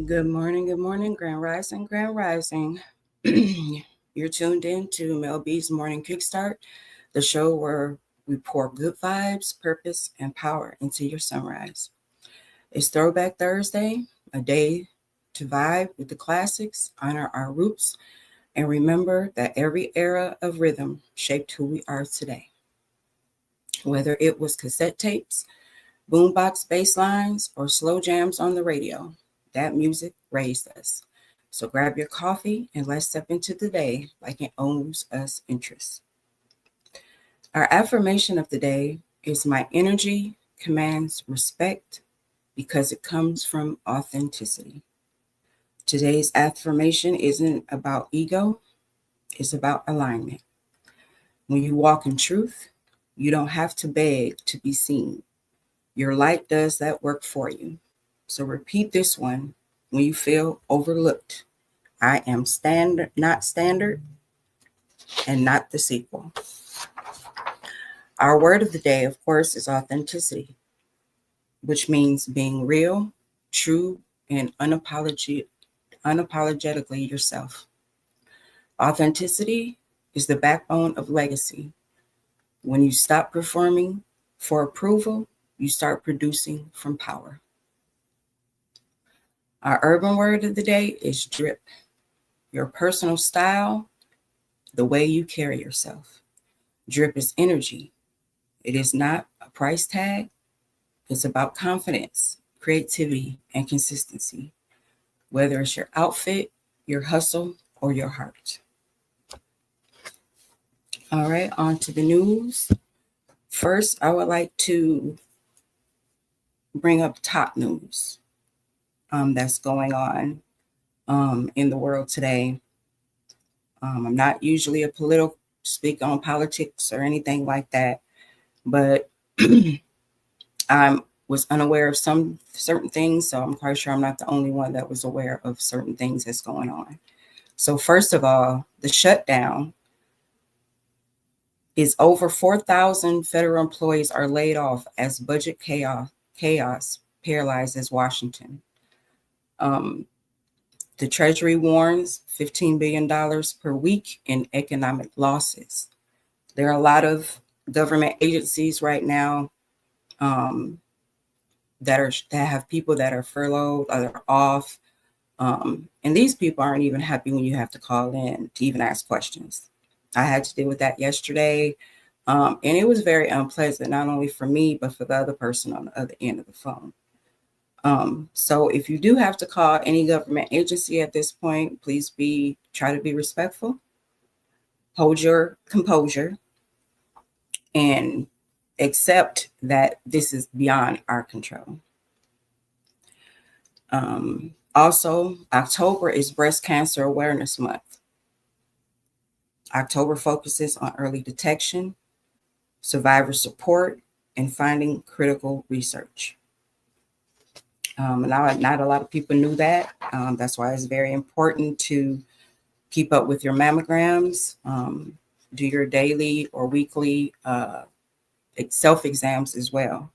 Good morning, Grand Rising, Grand Rising. You're tuned in to Mel B's Morning Kickstart, the show where we pour good vibes, purpose, and power into your sunrise. It's Throwback Thursday, a day to vibe with the classics, honor our roots, and remember that every era of rhythm shaped who we are today. Whether it was cassette tapes, boombox bass lines, or slow jams on the radio, that music raised us. So grab your coffee and let's step into the day like it owes us interest. Our affirmation of the day is my energy commands respect because it comes from authenticity. Today's affirmation isn't about ego, it's about alignment. When you walk in truth, you don't have to beg to be seen. Your light does that work for you. So repeat this one when you feel overlooked. I am not standard, and not the sequel. Our word of the day, of course, is authenticity, which means being real, true, and unapologetically yourself. Authenticity is the backbone of legacy. When you stop performing for approval, you start producing from power. Our urban word of the day is drip, your personal style, the way you carry yourself. Drip is energy. It is not a price tag. It's about confidence, creativity, and consistency, whether it's your outfit, your hustle, or your heart. All right, on to the news. First, I would like to bring up top news that's going on in the world today. I'm not usually a political speak on politics or anything like that, but I was unaware of some certain things, so I'm quite sure I'm not the only one that was aware of certain things that's going on. So first of all, the shutdown is over 4,000 federal employees are laid off as budget chaos paralyzes Washington. Um, the Treasury warns $15 billion per week in economic losses. There are a lot of government agencies right now um, that have people that are furloughed or they're off. And these people aren't even happy when you have to call in to even ask questions. I had to deal with that yesterday. And it was very unpleasant, not only for me, but for the other person on the other end of the phone. So if you do have to call any government agency at this point, please try to be respectful, hold your composure, and accept that this is beyond our control. Also, October is Breast Cancer Awareness Month. October focuses on early detection, survivor support, and finding critical research. Not a lot of people knew that. That's why it's very important to keep up with your mammograms, do your daily or weekly self-exams as well.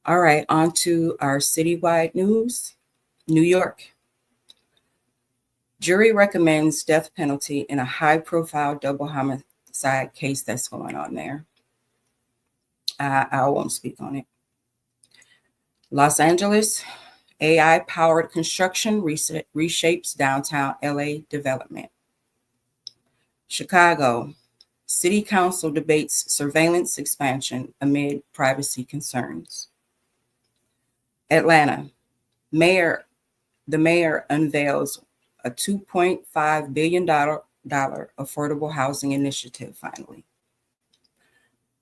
All right, on to our citywide news. New York. Jury recommends death penalty in a high-profile double homicide case that's going on there. I won't speak on it. Los Angeles, AI-powered construction reshapes downtown LA development. Chicago, City Council debates surveillance expansion amid privacy concerns. Atlanta, the mayor unveils a $2.5 billion affordable housing initiative finally.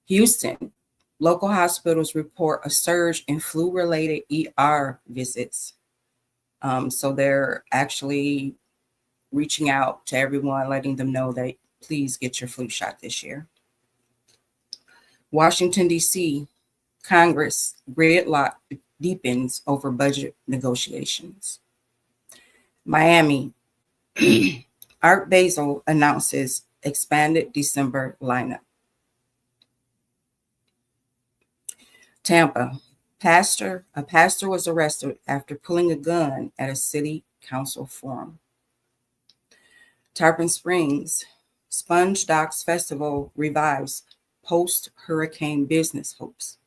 Houston, local hospitals report a surge in flu-related ER visits. So they're actually reaching out to everyone, letting them know that please get your flu shot this year. Washington, D.C., Congress gridlock deepens over budget negotiations. Miami, Art Basel announces expanded December lineup. Tampa, A pastor was arrested after pulling a gun at a city council forum. Tarpon Springs, Sponge Docks Festival revives post-hurricane business hopes.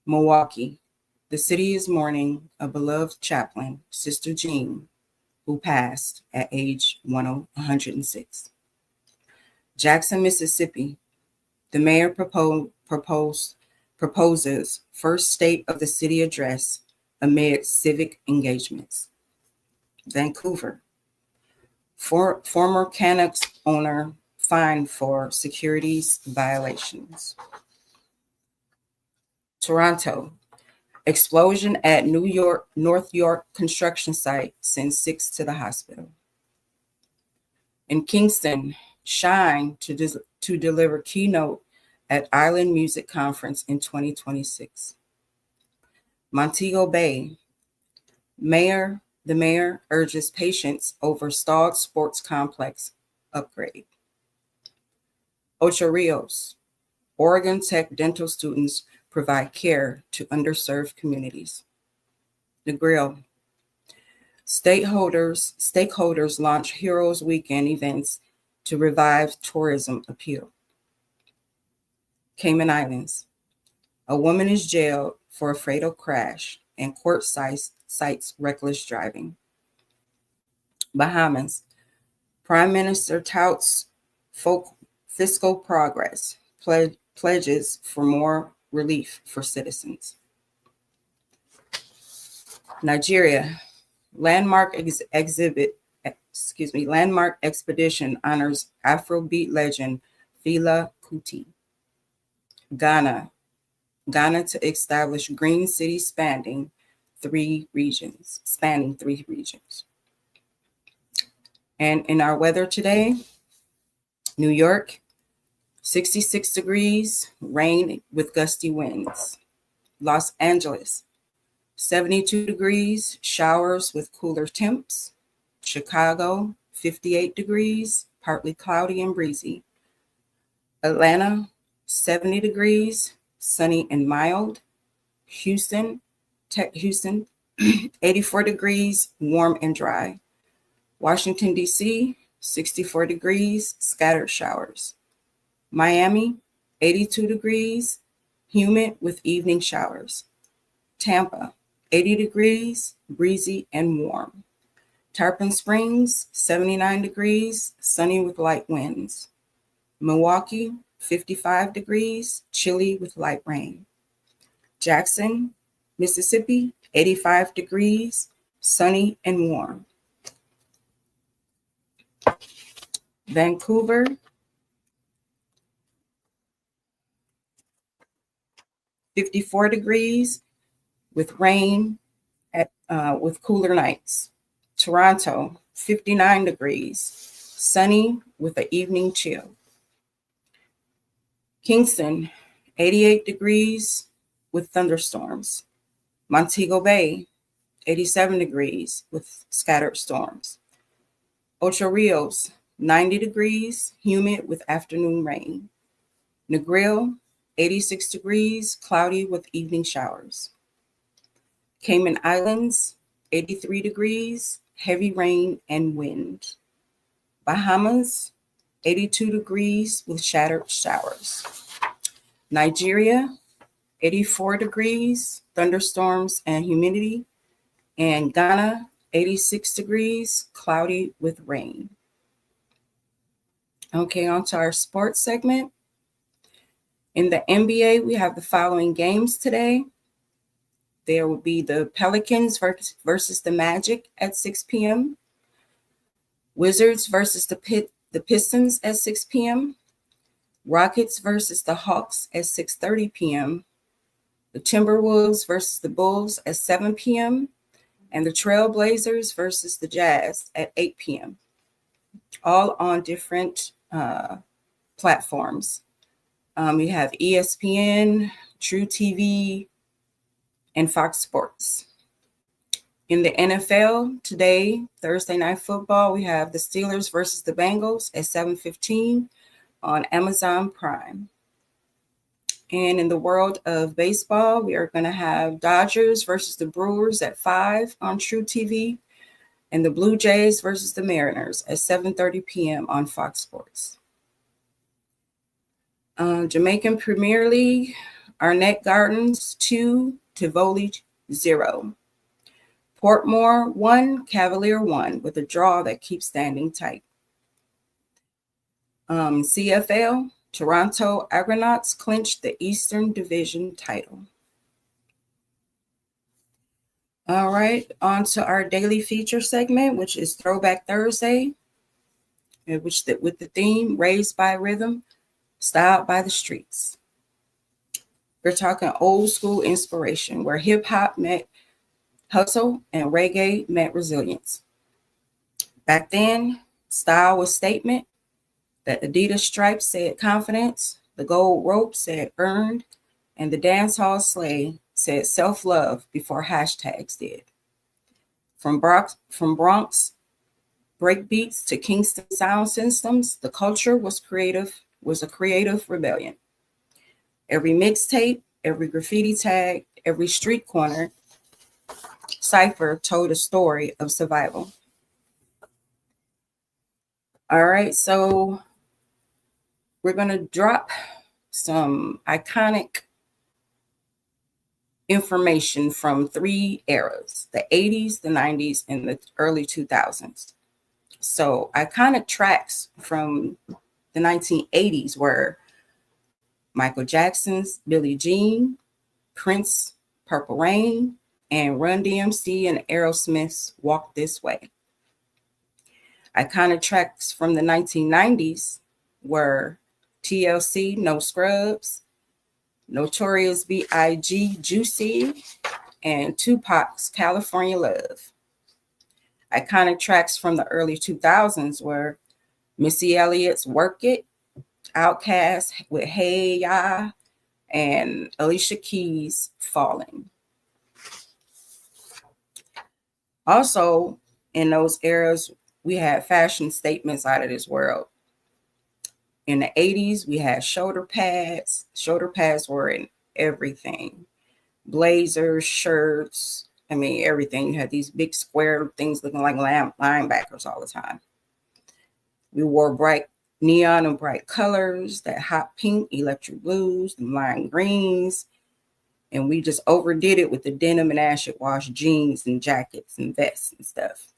Milwaukee, the city is mourning a beloved chaplain, Sister Jean, who passed at age 106. Jackson, Mississippi, the mayor proposes first State of the City address amid civic engagements. Vancouver, former Canucks owner fined for securities violations. Toronto, explosion at North York construction site sends 6 to the hospital. In Kingston, Shine to deliver keynote at Island Music Conference in 2026. Montego Bay, the mayor urges patience over stalled sports complex upgrade. Ocho Rios, Oregon Tech dental students provide care to underserved communities. The Grill, stakeholders launch Heroes Weekend events to revive tourism appeal. Cayman Islands, a woman is jailed for a fatal crash and court cites reckless driving. Bahamas, Prime Minister touts fiscal progress, pledges for more relief for citizens. Nigeria, landmark expedition honors Afrobeat legend Fela Kuti. Ghana to establish Green City spanning 3 regions. And in our weather today, New York, 66 degrees, rain with gusty winds. Los Angeles, 72 degrees, showers with cooler temps. Chicago, 58 degrees, partly cloudy and breezy. Atlanta, 70 degrees, sunny and mild. Houston, 84 degrees, warm and dry. Washington, D.C., 64 degrees, scattered showers. Miami, 82 degrees, humid with evening showers. Tampa, 80 degrees, breezy and warm. Tarpon Springs, 79 degrees, sunny with light winds. Milwaukee, 55 degrees, chilly with light rain. Jackson, Mississippi, 85 degrees, sunny and warm. Vancouver, 54 degrees with rain with cooler nights. Toronto, 59 degrees, sunny with an evening chill. Kingston, 88 degrees with thunderstorms. Montego Bay, 87 degrees with scattered storms. Ocho Rios, 90 degrees, humid with afternoon rain. Negril, 86 degrees, cloudy with evening showers. Cayman Islands, 83 degrees, heavy rain and wind. Bahamas, 82 degrees with scattered showers. Nigeria, 84 degrees, thunderstorms and humidity. And Ghana, 86 degrees, cloudy with rain. Okay, on to our sports segment. In the NBA, we have the following games today. There will be the Pelicans versus the Magic at 6 p.m. Wizards versus the Pistons at 6 p.m. Rockets versus the Hawks at 6:30 p.m. The Timberwolves versus the Bulls at 7 p.m. And the Trailblazers versus the Jazz at 8 p.m. All on different platforms. You have ESPN, True TV, and Fox Sports. In the NFL today, Thursday Night Football, we have the Steelers versus the Bengals at 7:15 on Amazon Prime. And in the world of baseball, we are going to have Dodgers versus the Brewers at 5 on True TV, and the Blue Jays versus the Mariners at 7:30 p.m. on Fox Sports. Jamaican Premier League, Arnett Gardens 2, Tivoli 0. Portmore 1, Cavalier 1, with a draw that keeps standing tight. CFL, Toronto Argonauts clinched the Eastern Division title. All right, on to our daily feature segment, which is Throwback Thursday, with the theme Raised by Rhythm, Styled by the Streets. We're talking old school inspiration, where hip hop met hustle and reggae met resilience. Back then, style was statement. The Adidas stripes said confidence, the gold rope said earned, and the dancehall sleigh said self-love before hashtags did. From Bronx breakbeats to Kingston sound systems, the culture was a creative rebellion. Every mixtape, every graffiti tag, every street corner cipher told a story of survival. All right, so we're going to drop some iconic information from 3 eras: the 80s, the 90s, and the early 2000s. So, iconic tracks from the 1980s were Michael Jackson's Billie Jean, Prince, Purple Rain, and Run DMC and Aerosmith's Walk This Way. Iconic tracks from the 1990s were TLC, No Scrubs, Notorious B.I.G. Juicy, and Tupac's California Love. Iconic tracks from the early 2000s were Missy Elliott's Work It, Outkast with Hey Ya, and Alicia Keys' Falling. Also, in those eras, we had fashion statements out of this world. In the 80s, we had shoulder pads. Shoulder pads were in everything. Blazers, shirts, everything. You had these big square things looking like linebackers all the time. We wore bright neon and bright colors, that hot pink, electric blues, the lime greens. And we just overdid it with the denim and acid wash jeans and jackets and vests and stuff.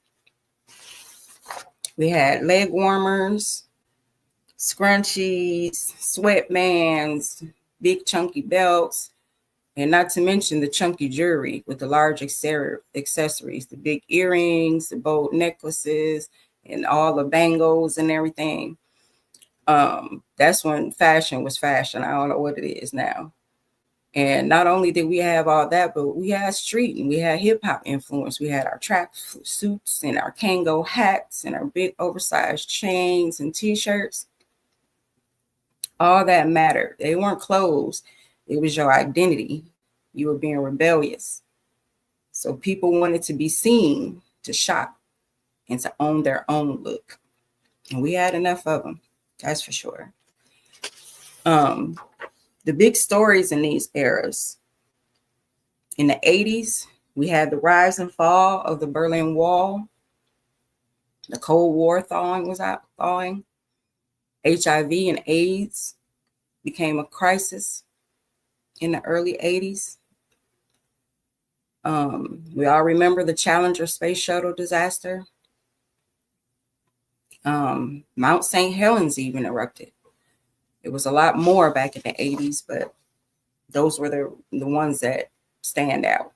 We had leg warmers, scrunchies, sweatbands, big chunky belts, and not to mention the chunky jewelry with the large accessories, the big earrings, the bold necklaces, and all the bangles and everything. That's when fashion was fashion. I don't know what it is now. And not only did we have all that, but we had street and we had hip hop influence. We had our track suits and our Kango hats and our big oversized chains and t-shirts. All that mattered. They weren't clothes. It was your identity. You were being rebellious. So people wanted to be seen, to shop, and to own their own look. And we had enough of them. That's for sure. The big stories in these eras. In the 80s, we had the rise and fall of the Berlin Wall. The Cold War thawing. HIV and AIDS became a crisis in the early 80s. We all remember the Challenger space shuttle disaster. Mount St. Helens even erupted. It was a lot more back in the 80s, but those were the ones that stand out.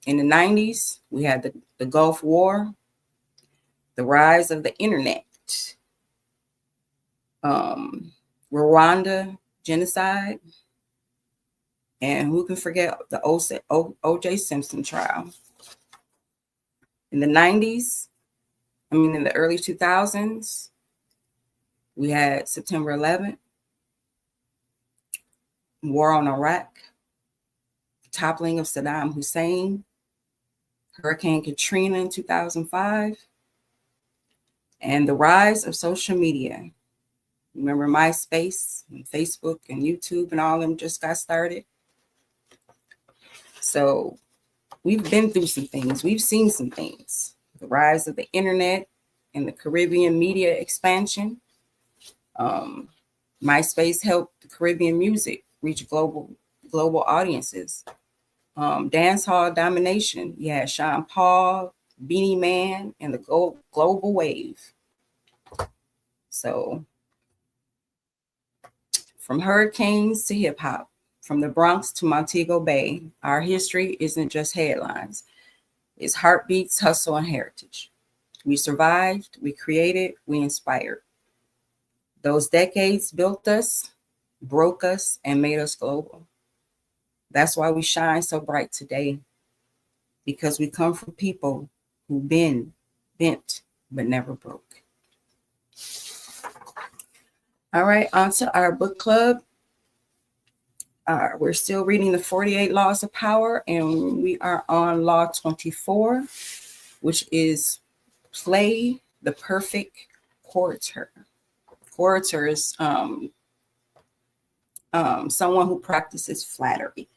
In the 90s, we had the Gulf War, the rise of the internet, Rwanda genocide, and who can forget the O.J. Simpson trial. In the 90s, in the early 2000s, we had September 11th, war on Iraq, toppling of Saddam Hussein, Hurricane Katrina in 2005, and the rise of social media. Remember MySpace and Facebook and YouTube and all of them just got started. So we've been through some things. We've seen some things. The rise of the internet and the Caribbean media expansion. Um, MySpace helped the Caribbean music reach global audiences. Dance hall domination. You had Sean Paul, Beanie Man, and the global wave. So from hurricanes to hip hop, from the Bronx to Montego Bay, our history isn't just headlines. It's heartbeats, hustle, and heritage. We survived, we created, we inspired. Those decades built us, broke us, and made us global. That's why we shine so bright today, because we come from people who bent, but never broke. All right, on to our book club. We're still reading the 48 Laws of Power, and we are on Law 24, which is play the perfect orator. Orator is someone who practices flattery.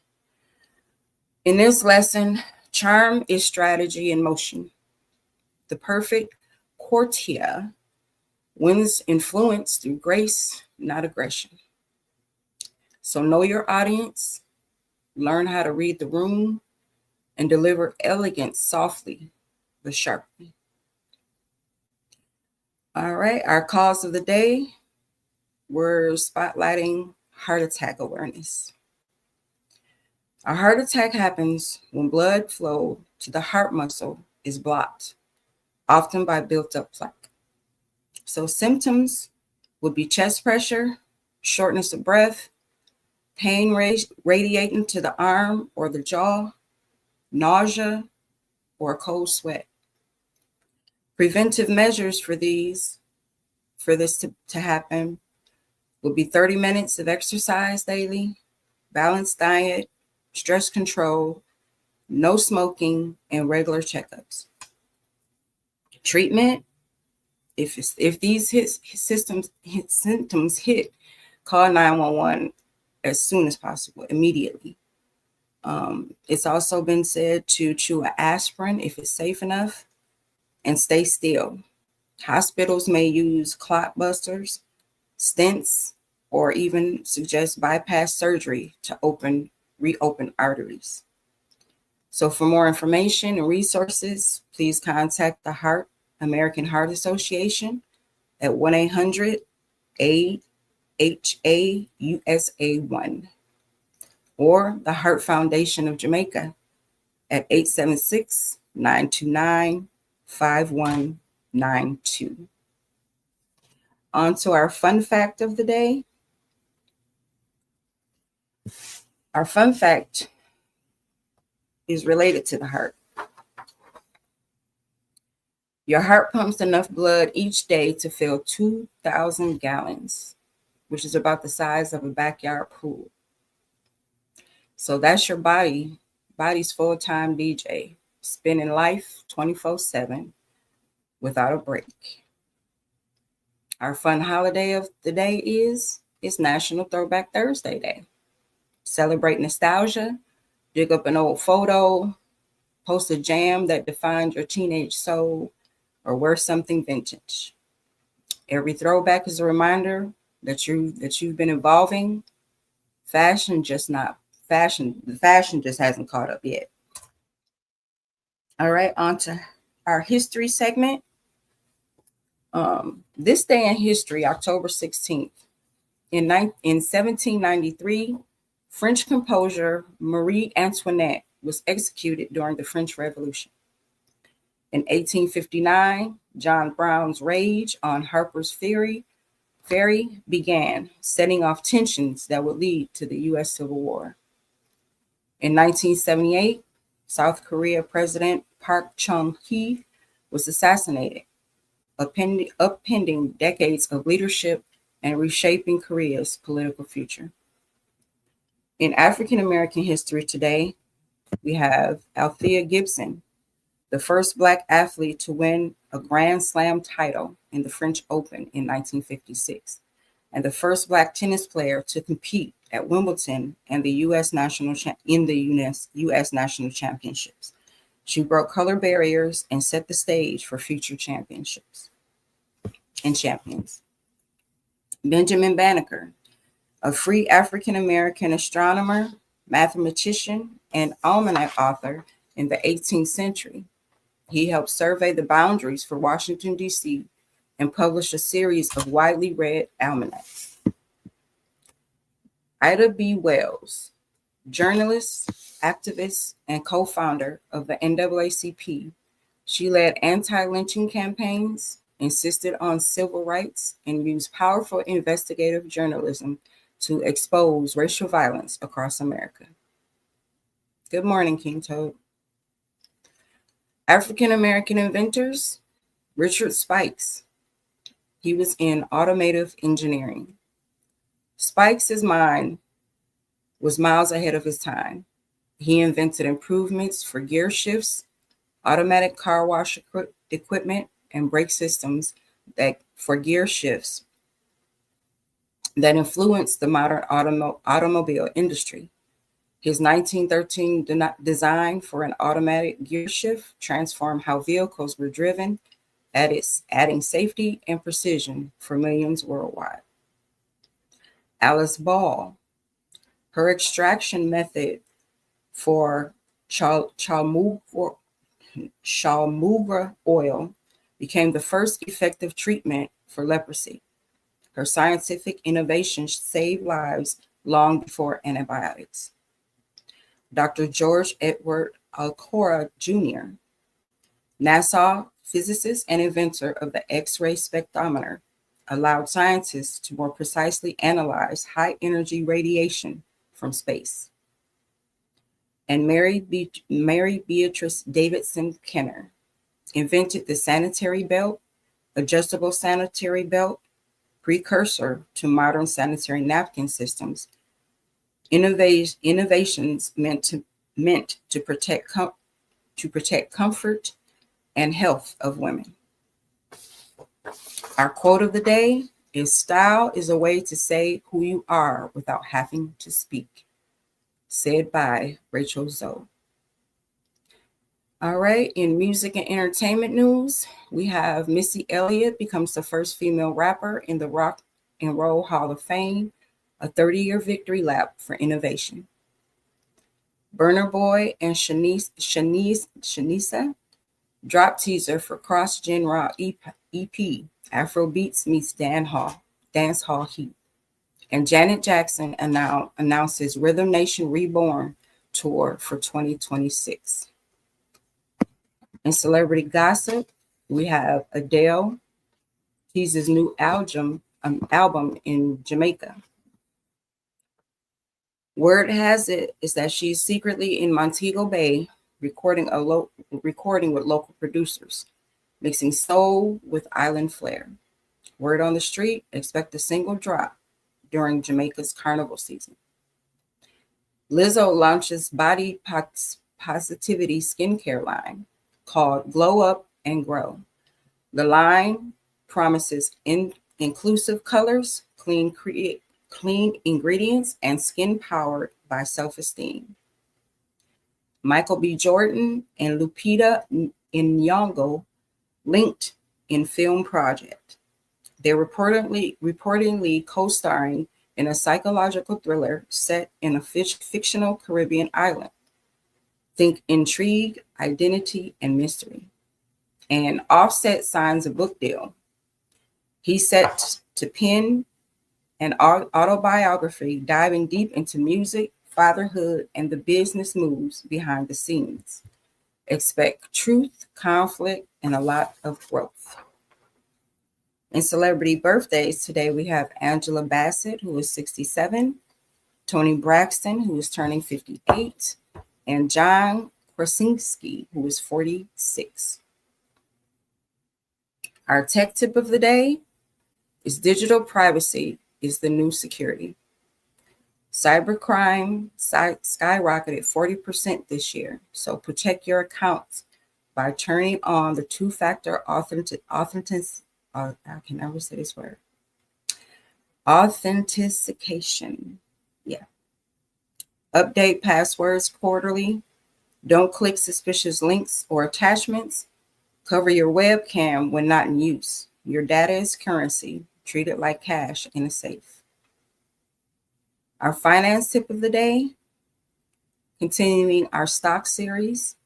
In this lesson, charm is strategy in motion. The perfect courtier wins influence through grace, not aggression. So know your audience, learn how to read the room, and deliver elegance softly but sharply. All right, our cause of the day, we're spotlighting heart attack awareness. A heart attack happens when blood flow to the heart muscle is blocked, often by built up plaque. So symptoms would be chest pressure, shortness of breath, pain radiating to the arm or the jaw, nausea, or a cold sweat. Preventive measures for this to happen would be 30 minutes of exercise daily, balanced diet, stress control, no smoking, and regular checkups. Treatment, if these symptoms hit, call 911 as soon as possible, immediately. It's also been said to chew an aspirin if it's safe enough and stay still. Hospitals may use clot busters, stents, or even suggest bypass surgery to reopen arteries. So for more information and resources, please contact the American Heart Association at 1-800-AHA-USA1 or the Heart Foundation of Jamaica at 876-929-5192. On to our fun fact of the day. Our fun fact is related to the heart. Your heart pumps enough blood each day to fill 2,000 gallons, which is about the size of a backyard pool. So that's your body's full-time DJ, spinning life 24/7 without a break. Our fun holiday of the day is National Throwback Thursday Day. Celebrate nostalgia, dig up an old photo, post a jam that defined your teenage soul, or wear something vintage. Every throwback is a reminder that you've been evolving. Fashion just hasn't caught up yet. All right, on to our history segment. This day in history, October 16th, in 1793, French composer Marie Antoinette was executed during the French Revolution. In 1859, John Brown's Rage on Harper's Ferry began, setting off tensions that would lead to the U.S. Civil War. In 1978, South Korea President Park Chung-hee was assassinated, upending decades of leadership and reshaping Korea's political future. In African American history today, we have Althea Gibson, the first Black athlete to win a Grand Slam title in the French Open in 1956. and the first Black tennis player to compete at Wimbledon and the U.S. national championships. She broke color barriers and set the stage for future championships and champions. Benjamin Banneker, a free African American astronomer, mathematician, and almanac author in the 18th century. He helped survey the boundaries for Washington, D.C., and published a series of widely read almanacs. Ida B. Wells, journalist, activist, and co-founder of the NAACP. She led anti-lynching campaigns, insisted on civil rights, and used powerful investigative journalism to expose racial violence across America. Good morning, King Toad. African American inventors, Richard Spikes. He was in automotive engineering. Spikes' mind was miles ahead of his time. He invented improvements for gear shifts, automatic car wash equipment, and brake systems for gear shifts that influenced the modern automobile industry. His 1913 design for an automatic gear shift transformed how vehicles were driven, adding safety and precision for millions worldwide. Alice Ball, her extraction method for chalmugra oil became the first effective treatment for leprosy. Her scientific innovations saved lives long before antibiotics. Dr. George Edward Alcora Jr., NASA physicist and inventor of the X-ray spectrometer, allowed scientists to more precisely analyze high-energy radiation from space. And Mary Beatrice Davidson Kenner invented the sanitary belt, adjustable sanitary belt, precursor to modern sanitary napkin systems. Innovations meant to protect comfort and health of women. Our quote of the day is, "Style is a way to say who you are without having to speak," said by Rachel Zoe. All right, in music and entertainment news, we have Missy Elliott becomes the first female rapper in the Rock and Roll Hall of Fame, a 30-year victory lap for innovation. Burna Boy and Shanisa drop teaser for cross-genre EP, Afrobeats meets Dance Hall Heat. And Janet Jackson announces Rhythm Nation Reborn tour for 2026. In celebrity gossip, we have Adele teases new album in Jamaica. Word has it is that she's secretly in Montego Bay recording with local producers, mixing soul with island flair. Word on the street, expect a single drop during Jamaica's carnival season. Lizzo launches body positivity skincare line called Glow Up and Grow. The line promises inclusive colors, clean ingredients, and skin powered by self-esteem. Michael B. Jordan and Lupita Nyong'o linked in film project. They're reportedly co-starring in a psychological thriller set in a fictional Caribbean island. Think intrigue, identity, and mystery. And Offset signs a book deal. He's set to pen an autobiography diving deep into music, fatherhood, and the business moves behind the scenes. Expect truth, conflict, and a lot of growth. In celebrity birthdays today, we have Angela Bassett, who is 67, Toni Braxton, who is turning 58, and John Krasinski, who is 46. Our tech tip of the day is digital privacy is the new security. Cybercrime skyrocketed 40% this year, so protect your accounts by turning on the two-factor Authentication. Yeah. Update passwords quarterly. Don't click suspicious links or attachments. Cover your webcam when not in use. Your data is currency. Treat it like cash in a safe. Our finance tip of the day, continuing our stock series,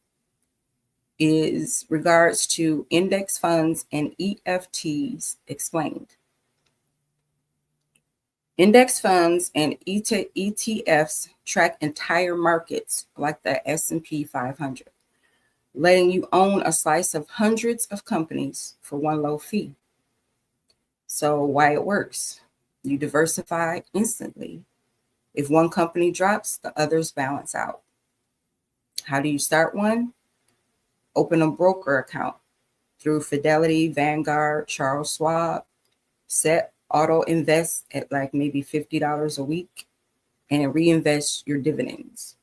is regards to index funds and EFTs explained. Index funds and ETFs track entire markets like the S&P 500, letting you own a slice of hundreds of companies for one low fee. So why it works? You diversify instantly. If one company drops, the others balance out. How do you start one? Open a broker account through Fidelity, Vanguard, Charles Schwab. Set auto invest at like maybe $50 a week and reinvest your dividends.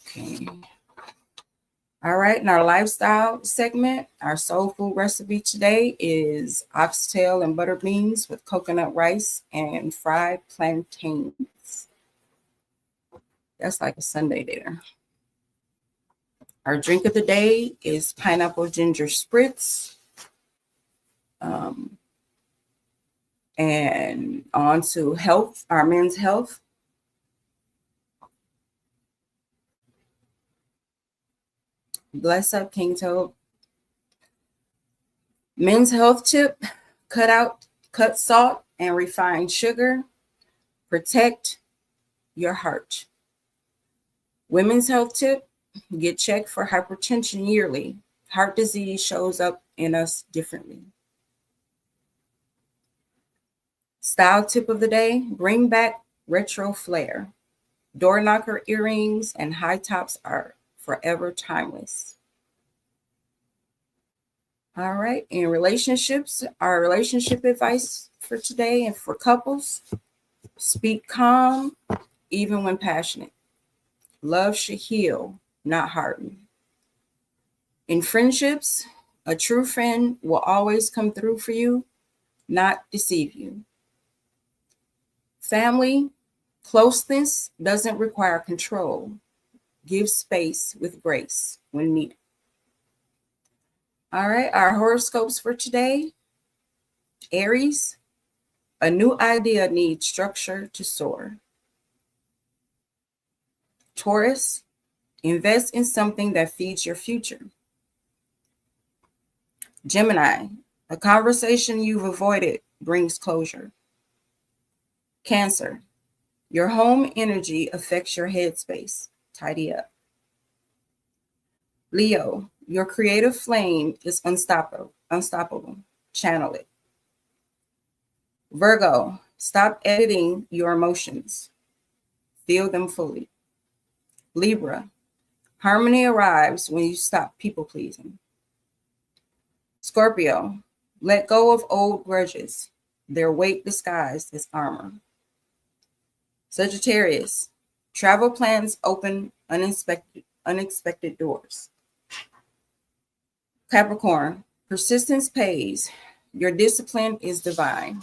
Okay. All right, in our lifestyle segment, our soul food recipe today is oxtail and butter beans with coconut rice and fried plantains. That's like a Sunday dinner. Our drink of the day is pineapple ginger spritz. And on to health, our men's health. Bless up, King Toad. Men's health tip, cut salt and refined sugar. Protect your heart. Women's health tip, get checked for hypertension yearly. Heart disease shows up in us differently. Style tip of the day, bring back retro flair. Door knocker earrings and high tops are forever timeless. All right, in relationships, our relationship advice for today and for couples, speak calm even when passionate. Love should heal, not harden. In friendships, a true friend will always come through for you, not deceive you. Family, closeness doesn't require control. Give space with grace when needed. All right, our horoscopes for today. Aries, a new idea needs structure to soar. Taurus, invest in something that feeds your future. Gemini, a conversation you've avoided brings closure. Cancer, your home energy affects your headspace. Tidy up. Leo, your creative flame is unstoppable. Channel it. Virgo, stop editing your emotions. Feel them fully. Libra, harmony arrives when you stop people pleasing. Scorpio, let go of old grudges. Their weight disguised as armor. Sagittarius, travel plans open unexpected doors. Capricorn, persistence pays. Your discipline is divine.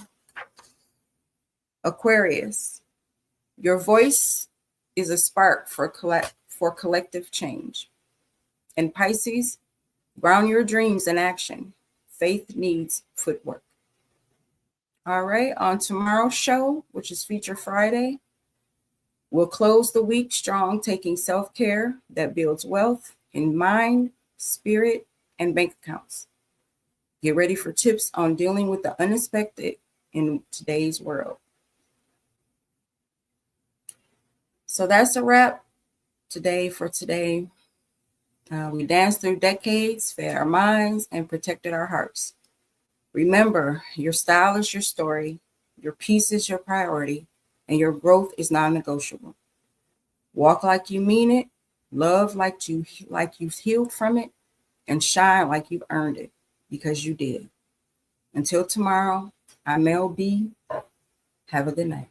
Aquarius, your voice is a spark for collective change. And Pisces, ground your dreams in action. Faith needs footwork. All right, on tomorrow's show, which is Feature Friday, we'll close the week strong, taking self-care that builds wealth in mind, spirit, and bank accounts. Get ready for tips on dealing with the unexpected in today's world. So that's a wrap today for today. We danced through decades, fed our minds, and protected our hearts. Remember, your style is your story, your peace is your priority, and your growth is non-negotiable. Walk like you mean it, love like you've healed from it, and shine like you've earned it, because you did. Until tomorrow, I'm Mell B. Have a good night.